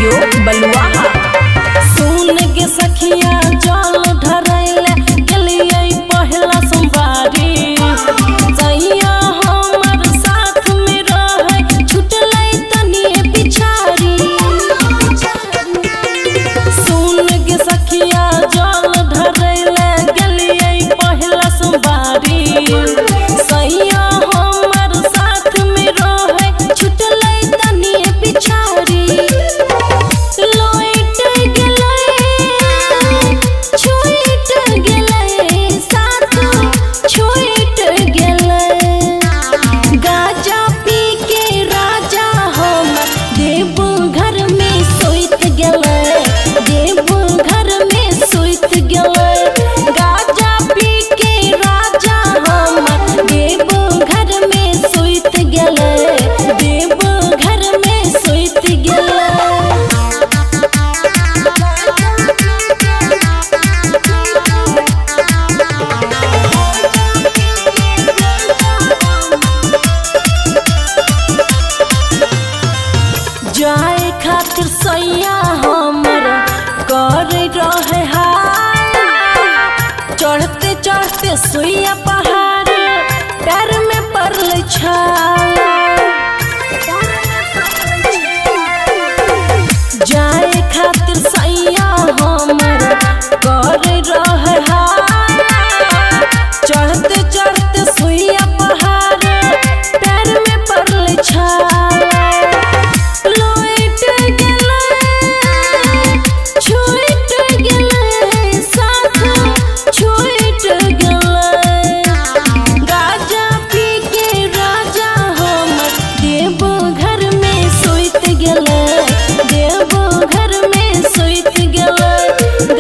Studio बलुआहा। सुन के सखिया जल ढरैले गेलियै पहला सोमवारी, सैया हमर साथ में रहे छुटलै तनिए पिछाड़ी। सुन के सखिया जल ढरैले गेलियै पहला सोमवारी, सैया हमर साथ में रहे छुटलै तनिए पिछाड़ी। लोइट गेलै छुइट गेलै साथ छुइट गेलै। गाजा पी के राजा हमर देव घर में सुइत गेलै, देव घर में सुइत गेलै। गाजा पी के राजा हमर देव घर में सुइत गेलै, देव घर में सुइत गेलै। जाए खातिर सैया हमर कर रहे हाल, चढ़ते चढ़ते सुइया पहाड़ पैर में पड़ल छाल। जाए खातिर सैया हमर कर रहे हाल, चढ़ते चढ़ते सुइया पहाड़ पैर में पड़ल छाल। लोइट गेलै छुइट गेलै साथ छुइट गेलै। गाजा पी के राजा हमर देव घर में सुइत गेलै, देव घर में सुइत गेलै।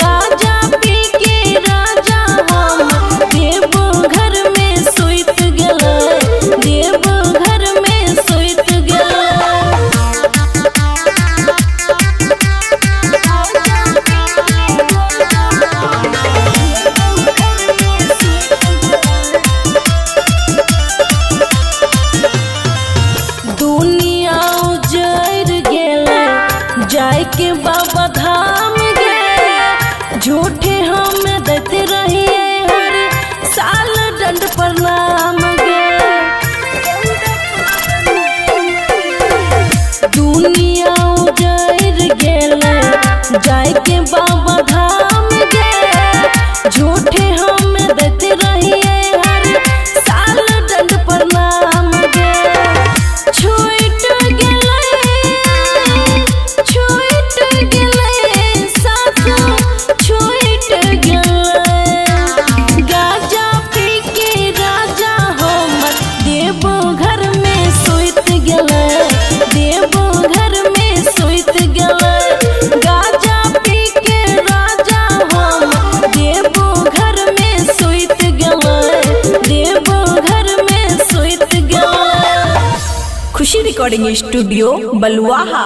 गाजा पी के राजा हमर देव घर में सुइत गेलै, देव घर में सुइत गेलै। दुनिया उजड़ गेलै जाय के बाबा धाम गे, झूठे हम देते रहिए हर साल दंड प्रणाम गे। दुनिया उजड़ गेलै जाय के बाबा धाम गे, झूठे हम देते रहिए हर साल दंड प्रणाम गे। छुइट गेलै साथ छुइट गेलै। गाजा पी के राजा हमर देव घर में सुइत गेलै, देव घर में सुइत गेलै। गाजा पी के राजा हमर देव घर में सुइत गेलै, देव घर में सुइत गेलै। Khushi recording studio Baluaha.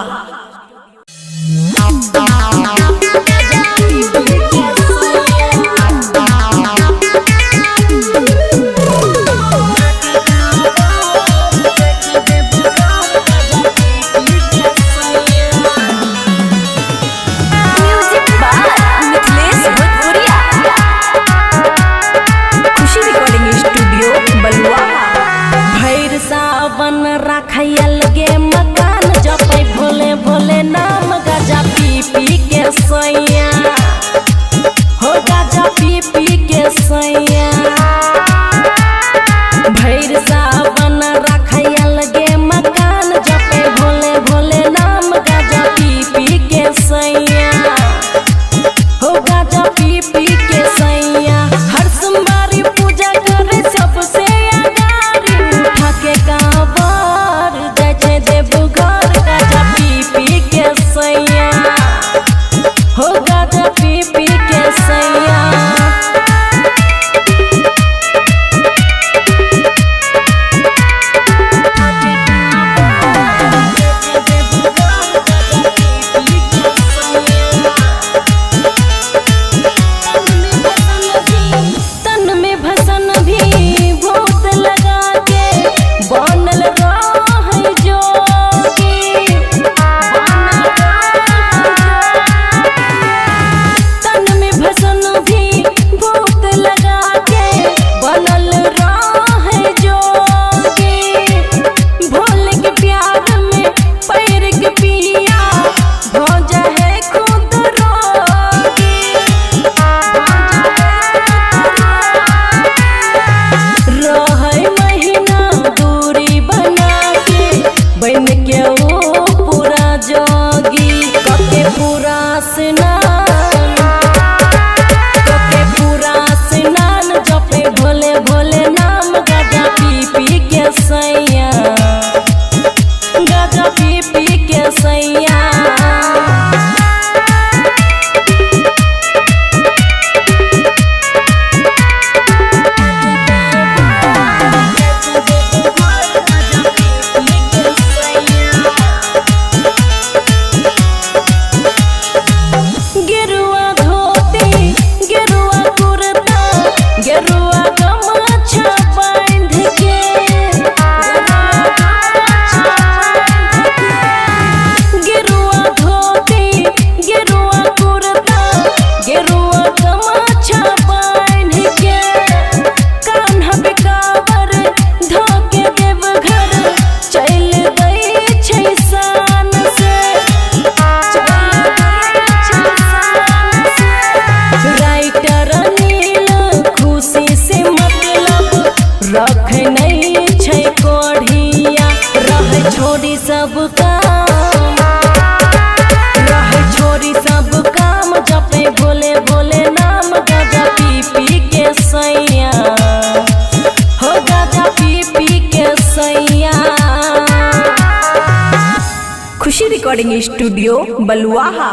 Music by Mithilesh Bhojpuriya. Khushi recording studio Baluaha. भैर सावन राखै अलगे मकान जपै भोले भोले रख नहीं छै कोढ़िया रह छोड़ी सब काम छोरी सब काम जपे भोले भोले नाम गाजा पी पी के सैया हो गाजा पी पी के सैया। खुशी रिकॉर्डिंग स्टूडियो बलुआहा।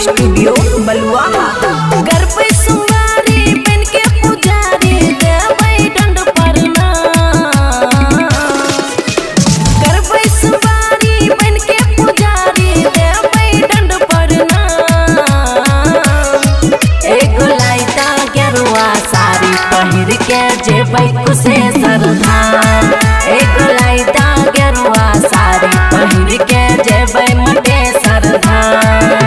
स्टूडियो बलुआहा। घर पे सुमारी बन के पुजारी देवै दंड प्रणाम। घर पे सुमारी बन के पुजारी देवै दंड प्रणाम। एगो लाइटा गेरुआ साड़ी पहिर के जेबै कुशेश्वर धाम। एगो लाइटा गेरुआ साड़ी पहिर के जेबै मटेश्वर धाम।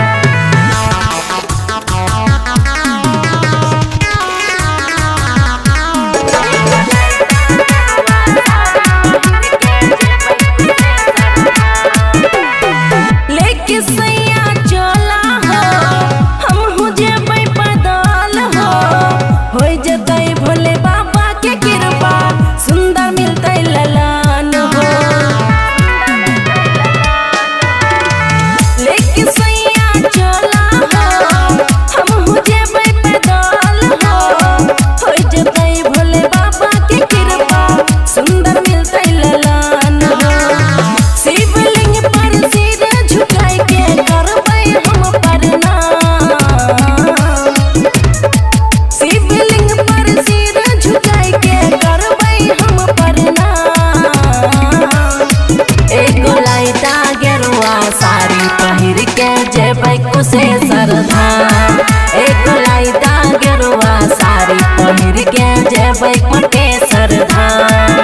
कुशेश्वर धाम। एक लाइटा गेरुआ साड़ी पहिर के जेबै मटेश्वर धाम।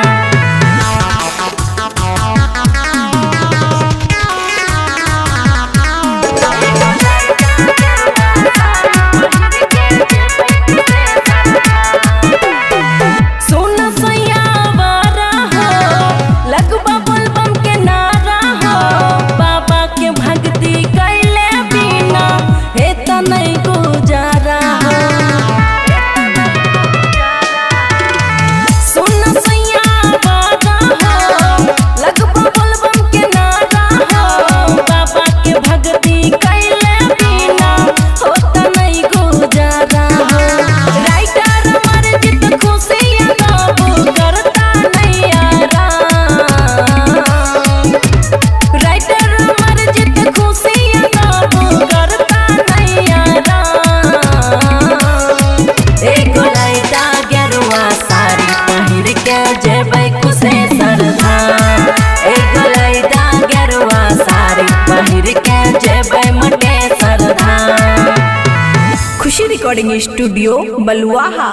जेबै कुशेश्वर धाम। एक लाइटा गेरुआ साड़ी पहिर के जेबै मटेश्वर धाम। खुशी रिकॉर्डिंग स्टूडियो बलुआहा।